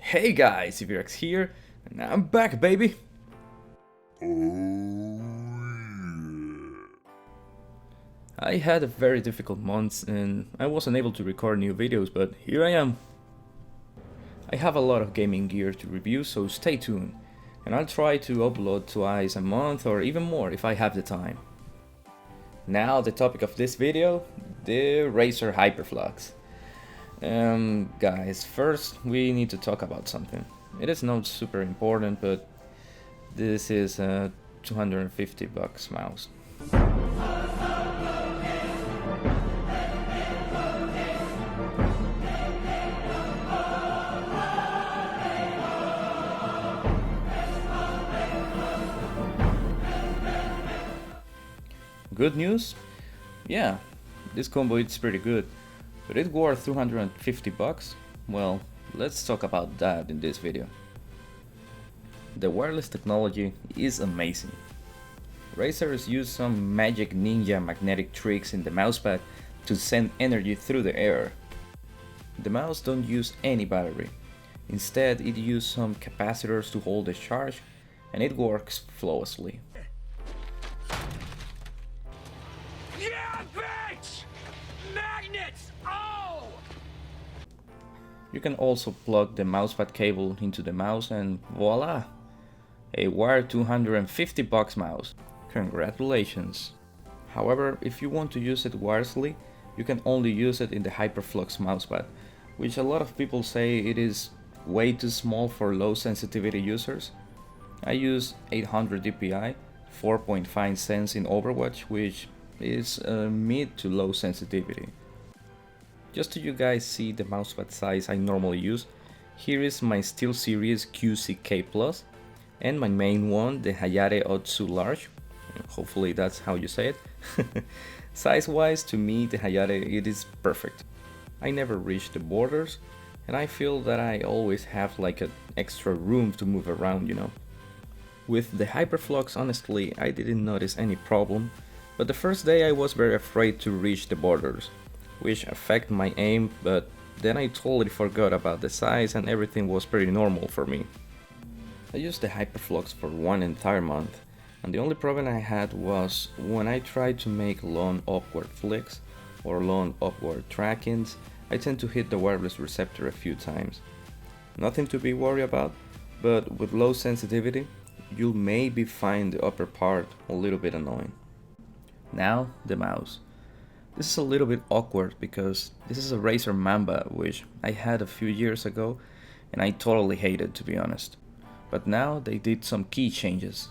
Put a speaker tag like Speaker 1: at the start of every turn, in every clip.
Speaker 1: Hey guys, Ivirex here, and I'm back, baby! I had a very difficult month and I wasn't able to record new videos, but here I am. I have a lot of gaming gear to review, so stay tuned, and I'll try to upload twice a month or even more if I have the time. Now the topic of this video, the Razer Hyperflux. Guys, first we need to talk about something. It is not super important, but this is a $250 mouse. Good news? Yeah, this combo is pretty good, but it worth $250? Well, let's talk about that in this video. The wireless technology is amazing. Razers use some magic ninja magnetic tricks in the mousepad to send energy through the air. The mouse don't use any battery. Instead, it uses some capacitors to hold the charge, and it works flawlessly.
Speaker 2: Yeah, bitch! Magnets! Oh!
Speaker 1: You can also plug the mousepad cable into the mouse and voila! A wired $250 mouse. Congratulations! However, if you want to use it wirelessly, you can only use it in the Hyperflux mousepad, which a lot of people say it is way too small for low sensitivity users. I use 800 dpi, 4.5 cents in Overwatch, which is mid to low sensitivity. Just so you guys see the mousepad size I normally use, here is my SteelSeries QCK Plus and my main one, the Hayate Otsu Large. Hopefully that's how you say it. Size wise, to me the Hayate it is perfect. I never reach the borders and I feel that I always have like an extra room to move around, you know. With the Hyperflux, honestly I didn't notice any problem, but the first day I was very afraid to reach the borders, which affect my aim, but then I totally forgot about the size and everything was pretty normal for me. I used the Hyperflux for one entire month, and the only problem I had was when I tried to make long upward flicks or long upward trackings, I tend to hit the wireless receptor a few times. Nothing to be worried about, but with low sensitivity, you'll maybe find the upper part a little bit annoying. Now, the mouse. This is a little bit awkward because this is a Razer Mamba which I had a few years ago and I totally hated, to be honest. But now they did some key changes.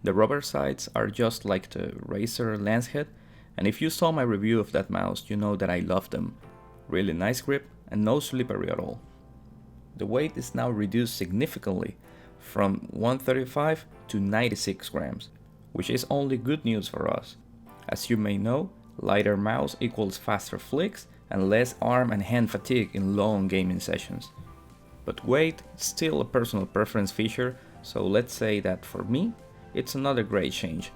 Speaker 1: The rubber sides are just like the Razer Lancehead, and if you saw my review of that mouse you know that I love them. Really nice grip and no slippery at all. The weight is now reduced significantly from 135 to 96 grams, which is only good news for us. As you may know, lighter mouse equals faster flicks and less arm and hand fatigue in long gaming sessions. But weight is still a personal preference feature, so let's say that for me, it's another great change.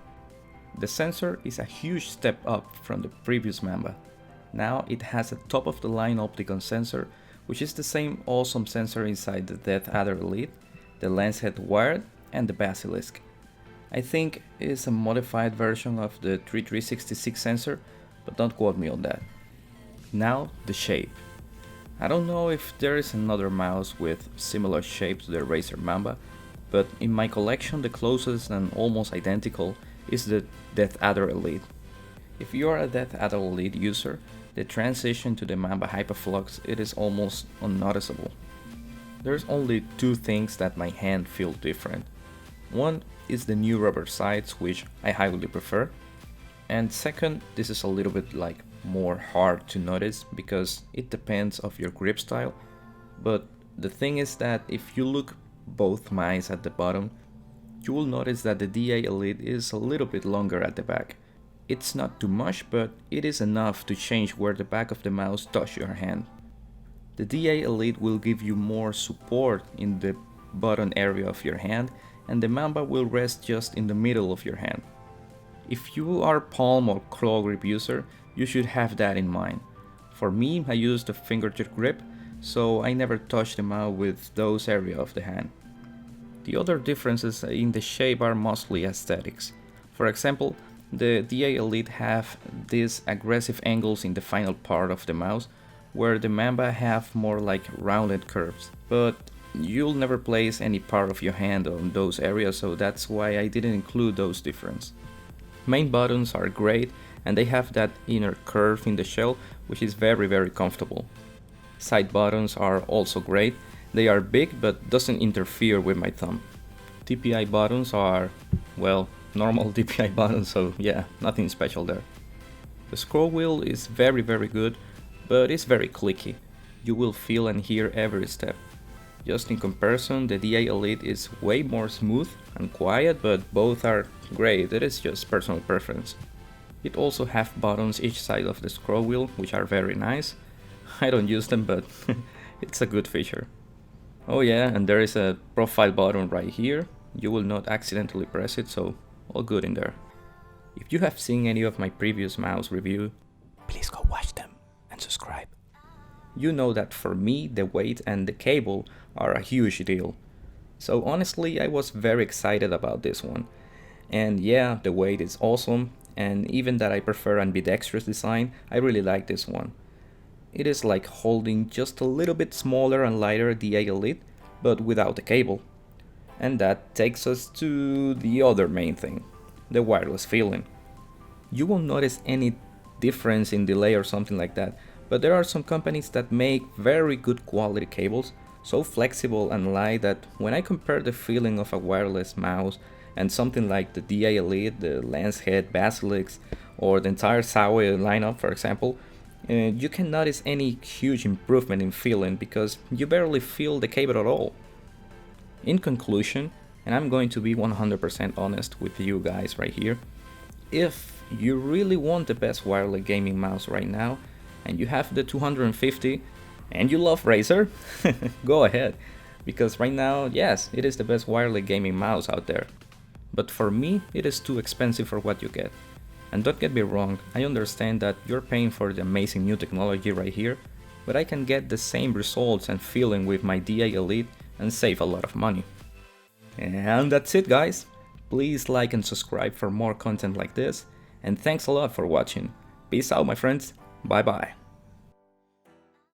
Speaker 1: The sensor is a huge step up from the previous Mamba. Now it has a top-of-the-line optical sensor, which is the same awesome sensor inside the Death Adder Elite, the Lancehead Wired, and the Basilisk. I think it's a modified version of the 3366 sensor, but don't quote me on that. Now the shape. I don't know if there is another mouse with similar shape to the Razer Mamba, but in my collection the closest and almost identical is the Death Adder Elite. If you are a Death Adder Elite user, the transition to the Mamba Hyperflux it is almost unnoticeable. There's only two things that my hand feel different. One is the new rubber sides, which I highly prefer, and second, this is a little bit like more hard to notice because it depends of your grip style, but the thing is that if you look both mice at the bottom, you will notice that the DA Elite is a little bit longer at the back. It's not too much, but it is enough to change where the back of the mouse touch your hand. The DA Elite will give you more support in the bottom area of your hand, and the Mamba will rest just in the middle of your hand. If you are palm or claw grip user, you should have that in mind. For me, I use the fingertip grip, so I never touched them out with those area of the hand. The other differences in the shape are mostly aesthetics. For example, the DA Elite have these aggressive angles in the final part of the mouse, where the Mamba have more like rounded curves. But you'll never place any part of your hand on those areas, so that's why I didn't include those differences. Main buttons are great and they have that inner curve in the shell, which is very comfortable. Side buttons are also great. They are big but doesn't interfere with my thumb. DPI buttons are, well, normal DPI buttons, so yeah, nothing special there. The scroll wheel is very good, but it's very clicky. You will feel and hear every step. Just in comparison, the DA Elite is way more smooth and quiet, but both are great, it is just personal preference. It also have buttons each side of the scroll wheel, which are very nice. I don't use them, but it's a good feature. Oh yeah, and there is a profile button right here. You will not accidentally press it, so all good in there. If you have seen any of my previous mouse review, please go watch them and subscribe. You know that for me the weight and the cable are a huge deal. So honestly I was very excited about this one. And yeah, the weight is awesome, and even that I prefer ambidextrous design, I really like this one. It is like holding just a little bit smaller and lighter DA Elite, but without the cable. And that takes us to the other main thing, the wireless feeling. You won't notice any difference in delay or something like that, but there are some companies that make very good quality cables, so flexible and light that when I compare the feeling of a wireless mouse and something like the DA Elite, the Lancehead Basilisk, or the entire Sawe lineup for example, you can notice any huge improvement in feeling because you barely feel the cable at all. In conclusion, and I'm going to be 100% honest with you guys right here, if you really want the best wireless gaming mouse right now, and you have the 250 and you love Razer, go ahead, because right now, yes, it is the best wireless gaming mouse out there. But for me, it is too expensive for what you get. And don't get me wrong, I understand that you're paying for the amazing new technology right here, but I can get the same results and feeling with my DA Elite and save a lot of money. And that's it guys, please like and subscribe for more content like this, and thanks a lot for watching. Peace out my friends, bye bye.